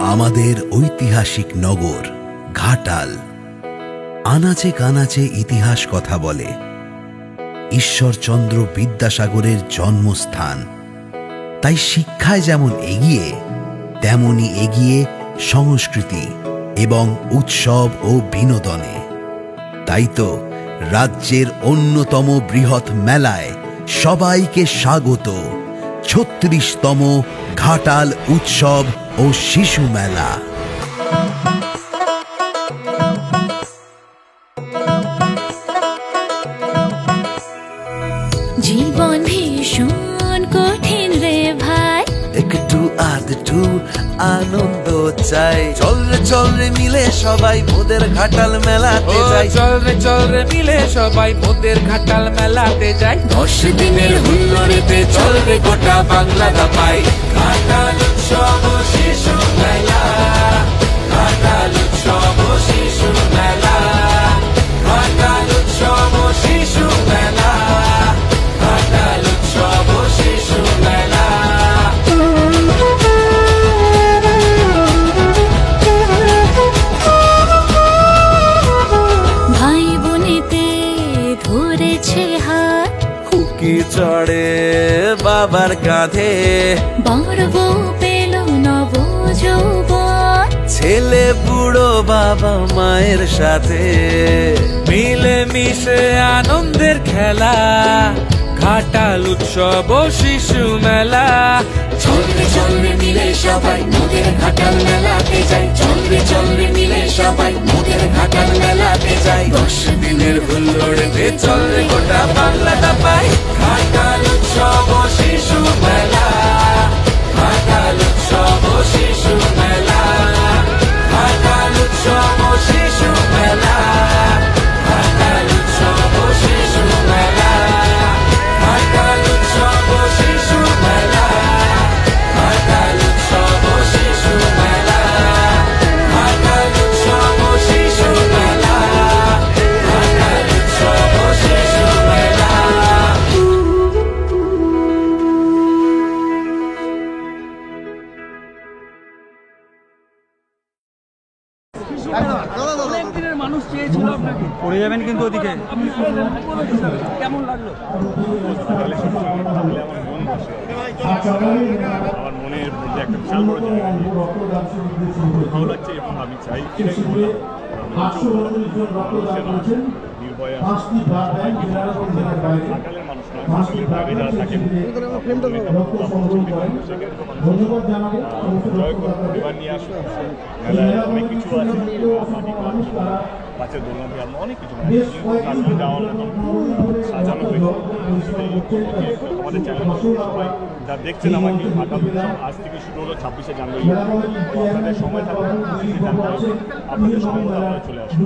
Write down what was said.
আমাদের ঐতিহাসিক নগর ঘাটাল আনাচে কানাচে ইতিহাস কথা বলে। ঈশ্বরচন্দ্র বিদ্যাসাগরের জন্মস্থান, তাই শিক্ষায় যেমন এগিয়ে তেমনি এগিয়ে সংস্কৃতি এবং উৎসব ও বিনোদনে। তাই তো রাজ্যের অন্যতম বৃহৎ মেলায় সবাইকে স্বাগত ৩৬তম ঘাটাল উৎসব ও শিশু মেলা। জীবন ভীষণ কঠিন রে ভাই, একটু আধটু আনন্দ চাই। চল রে মিলে সবাই মোদের ঘাটাল মেলাতে যাই। চল রে মিলে সবাই মোদের ঘাটাল মেলাতে যাই। 10 দিনের হুল্লোড়েতে চল রে গোটা বাংলা দাপাই। ঘাটাল উৎসব শিশু মেলা, ঘাটাল উৎসব শিশু মেলা, ঘাটাল উৎসব শিশু মেলা, ঘাটাল উৎসব শিশু মেলা। ভাই বোনেতে ধরেছে হাত, খুকি চড়ে বাবার কাঁধে, বড় বউ পেল নব যৌবন। ছেলে বুড়ো বাবা মায়ের সাথে মিলে মিশে আনন্দের খেলা, ঘাটাল উৎসব ও শিশু মেলা। চল রে মিলে সবাই মোদের ঘাটাল মেলাতে যাই। চল রে মিলে সবাই মোদের ঘাটাল মেলাতে যাই। 10 দিনের হুল্লোড়েতে চল রে গোটা বাংলাটা পাই। ঘাটাল উৎসব ও শিশু মেলা, ঘাটাল উৎসব ও শিশু মেলা, ঘাটাল উৎসব ও শিশু মেলা, ঘাটাল উৎসব ও শিশু মেলা, ঘাটাল উৎসব ও শিশু মেলা, ঘাটাল উৎসব ও শিশু মেলা, ঘাটাল উৎসব ও শিশু মেলা, ঘাটাল উৎসব ও শিশু মেলা। পড়ে যাবেন কিন্তু ওদিকে। কেমন লাগলো? আমার মনের মধ্যে একটা বিশাল বড় জায়গা ভালো লাগছে এবং আমি চাই নির্ভয়া ঘাটালের মানুষ নয়, ঘাটালের বাইরে যারা থাকেন জয় করুন, পরিবার নিয়ে আসুন। মেলায় অনেক কিছু আছে, বাচ্চার দোলনা দিয়ে অনেক কিছু আসলে যাওয়ার মতন সাজানো হয়েছে। আমাদের চ্যানেল সবাই যা দেখছেন আমাকে ঘাটাল উৎসব আজ থেকে শুরু হলো 26শে জানুয়ারি। আপনাদের সময় থাকবে, আপনাদের সময় মতো আপনারা চলে আসুন।